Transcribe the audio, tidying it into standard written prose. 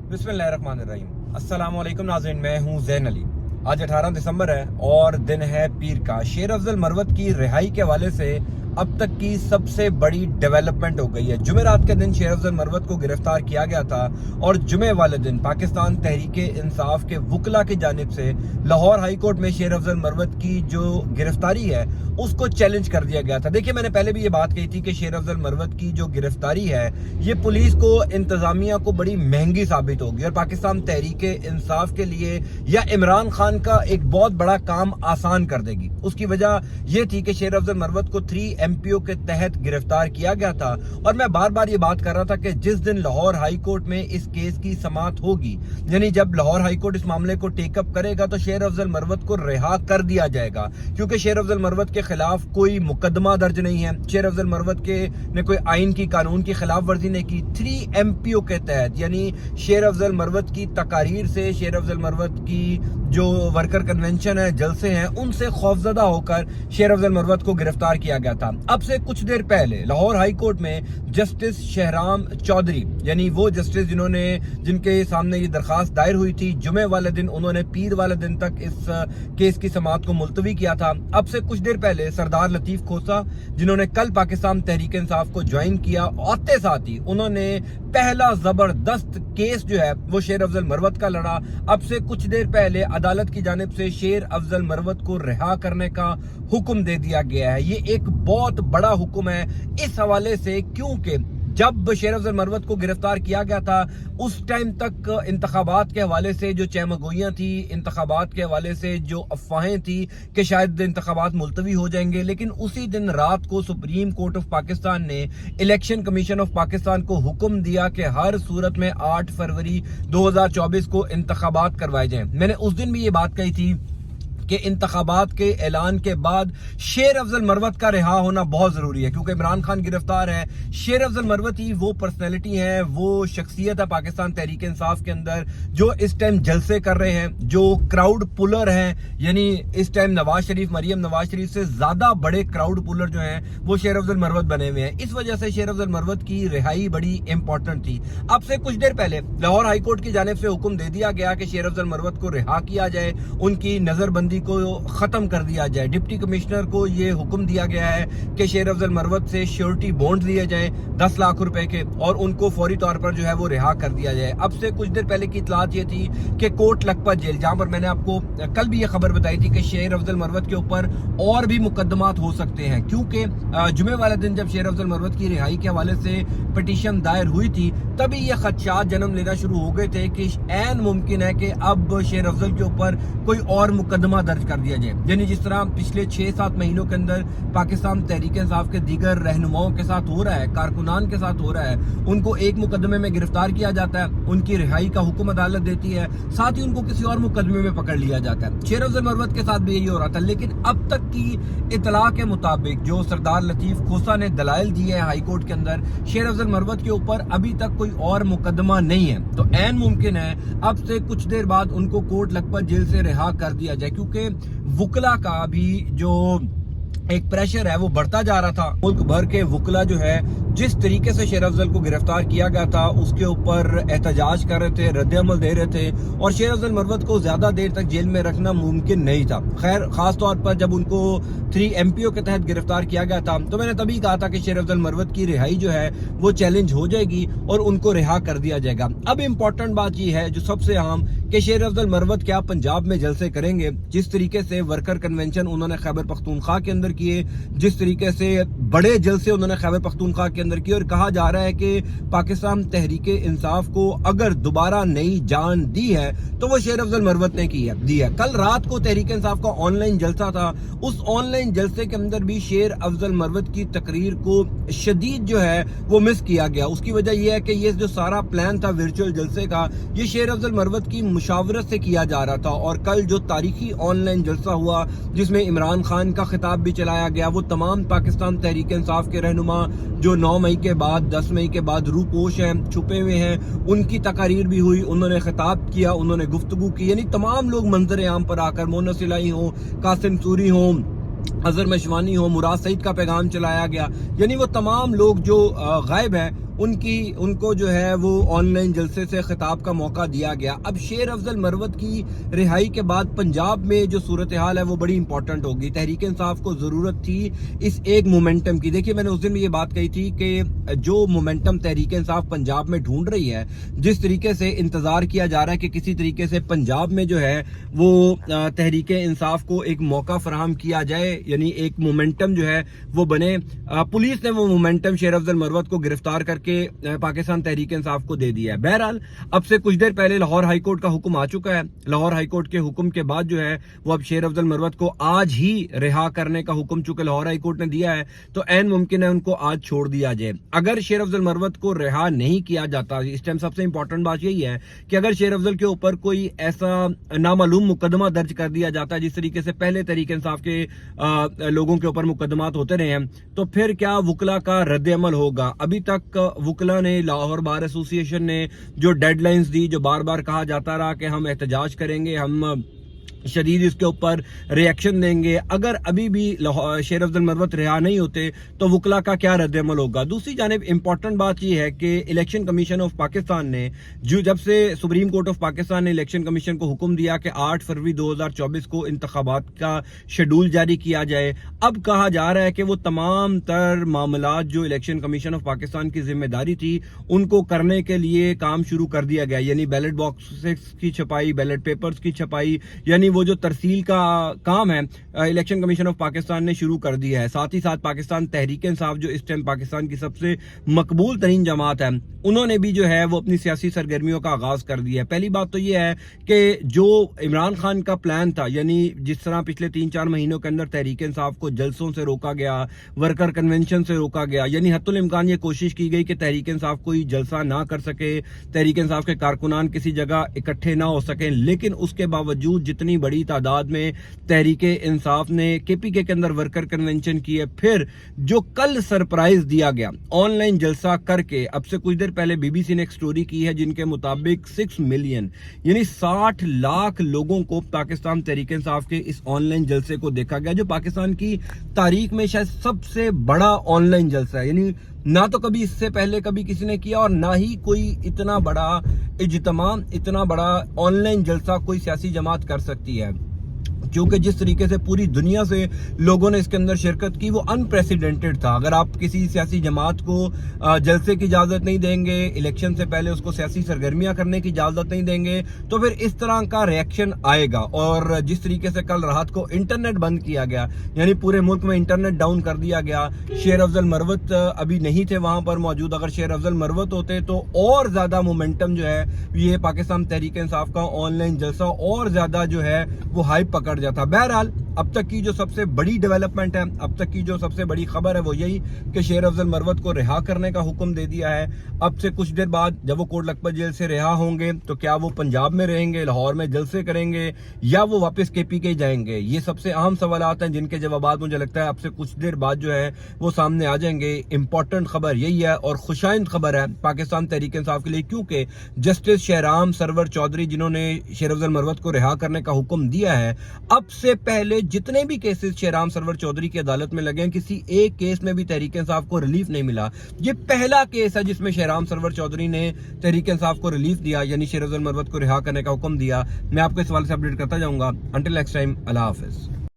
बिस्मिल्लाहिर्रहमानिर्रहीम। अस्सलाम वालेकुम नाज़रीन, मैं हूं ज़ैन अली। आज 18 दिसंबर है और दिन है पीर का। शेर अफजल मरवत की रिहाई के हवाले से अब तक की सबसे बड़ी डेवलपमेंट हो गई है। जुमेरात के दिन शेर अफजल मरवत को गिरफ्तार किया गया था और जुमे वाले दिन पाकिस्तान तहरीक इंसाफ के वकला की जानिब से लाहौर हाई कोर्ट में शेर अफजल मरवत की जो गिरफ्तारी है उसको चैलेंज कर दिया गया था। देखिए, मैंने पहले भी ये बात कही थी कि शेर अफजल मरवत की जो गिरफ्तारी है ये पुलिस को, इंतजामिया को बड़ी महंगी साबित होगी और पाकिस्तान तहरीक इंसाफ के लिए या इमरान खान का एक बहुत बड़ा काम आसान कर देगी। उसकी वजह यह थी कि शेर अफजल मरवत को 3 MPO के तहत गिरफ्तार किया गया था और मैं बार बार ये बात कर रहा था कि जिस दिन लाहौर हाई कोर्ट में इस केस की समाअत होगी, यानी जब लाहौर हाई कोर्ट इस मामले को टेकअप करेगा, तो शेर अफजल मरवत को रिहा कर दिया जाएगा, क्योंकि शेर अफजल मरवत के खिलाफ कोई मुकदमा दर्ज नहीं है। शेर अफजल मरवत के ने कोई आइन की, कानून की खिलाफ वर्जी नहीं की। 3 MPO के तहत, यानी शेर अफजल मरवत की तकारीर से, शेर अफजल मरवत की जो वर्कर कन्वेंशन है, जलसे हैं, उनसे खौफजदा होकर शेर अफजल मरवत को गिरफ्तार किया गया था। अब से कुछ देर पहले लाहौर हाई कोर्ट में जस्टिस शहराम चौधरी, यानी वो जस्टिस जिनके सामने ये दरखास्त दायर हुई थी, जुमे वाले दिन उन्होंने पीर वाले दिन तक इस केस की समाअत को मुलतवी किया था। अब से कुछ देर पहले सरदार लतीफ खोसा, जिन्होंने कल पाकिस्तान तहरीक इंसाफ को ज्वाइन किया, आते साथ ही उन्होंने पहला जबरदस्त केस जो है वो शेर अफजल मरवत का लड़ा। अब से कुछ देर पहले अदालत की जानिब से शेर अफजल मरवत को रिहा करने का हुक्म दे दिया गया है। ये एक बहुत बड़ा हुक्म है इस हवाले से, क्योंकि जब शेर अफजल मरवत को गिरफ्तार किया गया था उस टाइम तक इंतखाबात के हवाले से जो चहमगोइयां थी, इंतखाबात के हवाले से जो अफवाहें थी कि शायद इंतखाबात मुलतवी हो जाएंगे, लेकिन उसी दिन रात को सुप्रीम कोर्ट ऑफ पाकिस्तान ने इलेक्शन कमीशन ऑफ पाकिस्तान को हुक्म दिया कि हर सूरत में 8 फरवरी 2024 को इंतखाबात करवाए जाएं। मैंने उस दिन भी ये बात कही थी कि इंतखाबात के ऐलान के बाद शेर अफजल मरवत का रिहा होना बहुत जरूरी है, क्योंकि इमरान खान गिरफ्तार है। शेर अफजल मरवत ही वो पर्सनैलिटी है, वो शख्सियत है पाकिस्तान तहरीक इंसाफ के अंदर जो इस टाइम जलसे कर रहे हैं, जो क्राउड पुलर हैं, यानी इस टाइम नवाज शरीफ, मरियम नवाज शरीफ से ज्यादा बड़े क्राउड पुलर जो हैं वो शेर अफजल मरवत बने हुए हैं। इस वजह से शेर अफजल मरवत की रिहाई बड़ी इंपॉर्टेंट थी। अब से कुछ देर पहले लाहौर हाई कोर्ट की जानिब से हुक्म दे दिया गया कि शेर अफजल मरवत को रिहा किया जाए, उनकी नजरबंदी को खत्म कर दिया जाए। डिप्टी कमिश्नर को यह हुक्म दिया गया है कि शेर अफजल मरवत से श्योरिटी बॉन्ड दिए जाएं 10 लाख रुपए के और उनको फौरी तौर पर जो है वो रिहा कर दिया जाए। अब से कुछ देर पहले की इतलात ये थी कि कोट लखपत जेल, जहां पर मैंने आपको कल भी ये खबर बताई थी कि शेर अफजल मरवत के ऊपर और भी मुकदमात हो सकते हैं, क्योंकि जुमे वाले दिन जब शेर अफजल मरवत की रिहाई के हवाले से पिटीशन दायर हुई थी, तभी ये खदशात जन्म लेना शुरू हो गए थे कि ऐन मुमकिन है कि अब शेर अफजल के ऊपर कोई और मुकदमा दर्ज कर दिया जाए। यानी जिस तरह पिछले 6-7 महीनों के अंदर पाकिस्तान तहरीक इंसाफ के दीगर रहनुमाओं के साथ हो रहा है, कारकुनान के साथ हो रहा है, उनको एक मुकदमे में गिरफ्तार किया जाता है, उनकी रिहाई का हुक्म अदालत देती है, साथ ही उनको किसी और मुकदमे में पकड़ लिया जाता है। शेर अफजल मरवत के साथ भी यही हो रहा था, लेकिन अब तक की इतला के मुताबिक जो सरदार लतीफ खोसा ने दलाइल दिए हैं हाई कोर्ट के अंदर, शेर अफजल मरवत के ऊपर अभी तक कोई और मुकदमा नहीं है। तो ऐन मुमकिन है अब से कुछ देर बाद उनको कोट लखपत जेल से रिहा कर दिया जाए, क्योंकि वकला का भी जो एक प्रेशर है वो बढ़ता जा रहा था। मुल्क भर के वकला जो है जिस तरीके से शेर अफजल को गिरफ्तार किया गया था उसके ऊपर एहतजाज कर रहे थे, रद्द-ए-अमल दे रहे थे और शेर अफजल मरवत को ज्यादा देर तक जेल में रखना मुमकिन नहीं था। खैर, खास तौर पर जब उनको 3 MPO के तहत गिरफ्तार किया गया था तो मैंने तभी कहा था कि शेर अफजल मरवत की रिहाई जो है वो चैलेंज हो जाएगी और उनको रिहा कर दिया जाएगा। अब इंपॉर्टेंट बात यह है जो सबसे अहम, कि शेर अफजल मरवत क्या पंजाब में जलसे करेंगे? जिस तरीके से वर्कर कन्वेंशन उन्होंने खैबर पख्तूनख्वा के अंदर किए, जिस तरीके से बड़े जलसे उन्होंने खैबर पख्तूनख्वा के अंदर किए, और कहा जा रहा है कि पाकिस्तान तहरीक इंसाफ को अगर दोबारा नई जान दी है तो वो शेर अफजल मरवत ने दी है। कल रात को तहरीक इंसाफ का ऑनलाइन जलसा था, उस ऑनलाइन जलसे के अंदर भी शेर अफजल मरवत की तकरीर को शदीद जो है वो मिस किया गया। उसकी वजह यह है कि ये जो सारा प्लान था वर्चुअल जलसे का, ये शेर अफजल मरवत की मुशावरत से किया जा रहा था। और कल जो तारीखी ऑनलाइन जलसा हुआ जिसमें इमरान खान का खिताब भी चलाया गया, वो तमाम पाकिस्तान तहरीक इंसाफ के रहनुमा जो 9 मई के बाद, 10 मई के बाद रूपोश हैं, छुपे हुए हैं, उनकी तकारीर भी हुई, उन्होंने खिताब किया, उन्होंने गुफ्तगू की। यानी तमाम लोग मंजर आम पर आकर, मोना सिलाई हो, कासिम सूरी हो, अजहर मशवानी हो, मुराद सईद का पैगाम चलाया गया। यानी वो तमाम लोग जो गायब हैं उनको जो है वो ऑनलाइन जलसे से खिताब का मौका दिया गया। अब शेर अफजल मरवत की रिहाई के बाद पंजाब में जो सूरत हाल है वो बड़ी इंपॉर्टेंट होगी। तहरीक इंसाफ को जरूरत थी इस एक मोमेंटम की। देखिए, मैंने उस दिन भी ये बात कही थी कि जो मोमेंटम तहरीक इंसाफ पंजाब में ढूंढ रही है, जिस तरीके से इंतजार किया जा रहा है कि किसी तरीके से पंजाब में जो है वो तहरीक इंसाफ को एक मौका फराहम किया जाए, यानी एक मोमेंटम जो है वो बने। पुलिस ने वो मोमेंटम शेर अफजल मरवत को गिरफ्तार करके पाकिस्तान तहरीक इंसाफ को दे दिया है। बहरहाल, अब से कुछ देर पहले लाहौर हाई कोर्ट का हुक्म आ चुका है। लाहौर हाई कोर्ट के हुक्म के बाद जो है वो अब शेर अफजल मरवत को आज ही रिहा करने का हुक्म चूंकि लाहौर हाई कोर्ट ने दिया है तो ऐन मुमकिन है उनको आज छोड़ दिया जाए। अगर शेर अफजल मरवत को रिहा नहीं किया जाता, इस टाइम सबसे इंपॉर्टेंट बात यही है कि अगर शेर अफजल के ऊपर कोई ऐसा नामालूम मुकदमा दर्ज कर दिया जाता है जिस तरीके से पहले तहरीक इंसाफ के लोगों के ऊपर मुकदमात होते रहे हैं, तो फिर क्या वुकला का रद्द अमल होगा। अभी तक वुकला ने, लाहौर बार एसोसिएशन ने जो डेडलाइंस दी, जो बार बार कहा जाता रहा कि हम एहतजाज करेंगे, हम शदीद इसके ऊपर रिएक्शन देंगे, अगर अभी भी शेर अफजल मरवत रिहा नहीं होते तो वुकला का क्या रद्द अमल होगा। दूसरी जानिब इंपॉर्टेंट बात यह है कि इलेक्शन कमीशन ऑफ पाकिस्तान ने जब से सुप्रीम कोर्ट ऑफ पाकिस्तान ने इलेक्शन कमीशन को हुक्म दिया कि 8 फरवरी 2024 को इंतखाबात का शेड्यूल जारी किया जाए, अब कहा जा रहा है कि वो तमाम तर मामलात जो इलेक्शन कमीशन ऑफ पाकिस्तान की जिम्मेदारी थी उनको करने के लिए काम शुरू कर दिया गया, यानी बैलेट बॉक्सेस की छपाई, बैलेट पेपर्स की छपाई, यानी वो जो तरसील का काम है इलेक्शन कमीशन ऑफ पाकिस्तान ने शुरू कर दिया है। साथ ही साथ पाकिस्तान तहरीक इंसाफ जो इस टाइम पाकिस्तान की सबसे मकबूल तरीन जमात है, उन्होंने भी जो है वो अपनी सियासी सरगर्मियों का आगाज कर दिया है। पहली बात तो ये है कि जो इमरान खान का प्लान था, यानी जिस तरह पिछले 3-4 महीनों के अंदर तहरीक इंसाफ को जलसों से रोका गया, वर्कर कन्वेंशन से रोका गया, यानी हत्तुल इम्कान ये कोशिश की गई कि तहरीक इंसाफ कोई जलसा ना कर सके, तहरीक इंसाफ के कारकुनान किसी जगह इकट्ठे ना हो सके, लेकिन उसके बावजूद जितनी बड़ी तादाद में तहरीक इंसाफ ने केपीके के अंदर वर्कर कन्वेंशन की है, फिर जो कल सरप्राइज दिया गया ऑनलाइन जलसा करके, अब से कुछ देर पहले बीबीसी ने एक स्टोरी की है जिनके मुताबिक 6 मिलियन यानी 60 लाख लोगों को पाकिस्तान तहरीक इंसाफ के इस ऑनलाइन जलसे को देखा गया, जो पाकिस्तान की तारीख में शायद सबसे बड़ा ऑनलाइन जलसा है। यानी ना तो कभी इससे पहले कभी किसी ने किया और ना ही कोई इतना बड़ा इज्तिमा, इतना बड़ा ऑनलाइन जलसा कोई सियासी जमात कर सकती है, क्योंकि जिस तरीके से पूरी दुनिया से लोगों ने इसके अंदर शिरकत की वो अनप्रेसिडेंटेड था। अगर आप किसी सियासी जमात को जलसे की इजाजत नहीं देंगे, इलेक्शन से पहले उसको सियासी सरगर्मियां करने की इजाजत नहीं देंगे, तो फिर इस तरह का रिएक्शन आएगा। और जिस तरीके से कल रात को इंटरनेट बंद किया गया, यानी पूरे मुल्क में इंटरनेट डाउन कर दिया गया, शेर अफजल मरवत अभी नहीं थे वहां पर मौजूद, अगर शेर अफजल मरवत होते तो और ज्यादा मोमेंटम जो है ये पाकिस्तान तहरीक इंसाफ का ऑनलाइन जलसा और ज्यादा जो है वो हाइप पकड़ जाता। बहरहाल, अब तक की जो सबसे बड़ी डेवलपमेंट है, अब तक की जो सबसे बड़ी खबर है वो यही कि शेर अफजल मरवत को रिहा करने का हुक्म दे दिया है। अब से कुछ देर बाद जब वो कोट लखपत जेल से रिहा होंगे तो क्या वो पंजाब में रहेंगे, लाहौर में जलसे करेंगे, या वो वापस केपीके जाएंगे? ये सबसे अहम सवालात हैं जिनके जवाब मुझे लगता है अब से कुछ देर बाद जो है वो सामने आ जाएंगे। इंपॉर्टेंट खबर यही है और खुशाइंद खबर है पाकिस्तान तहरीक इंसाफ के लिए, क्योंकि जस्टिस शहराम सरवर चौधरी जिन्होंने शेर अफजल मरवत को रिहा करने का हुक्म दिया है, अब से पहले जितने भी केसेस शहराम सरवर चौधरी की अदालत में लगे हैं, किसी एक केस में भी तहरीक इंसाफ को रिलीफ नहीं मिला। ये पहला केस है जिसमें शहराम सरवर चौधरी ने तहरीक इंसाफ को रिलीफ दिया, यानी शेर अफजल मरवत को रिहा करने का हुक्म दिया। मैं आपको इस हवाले से अपडेट करता जाऊंगा। अंटिल नेक्स्ट टाइम, अल्लाह हाफिज।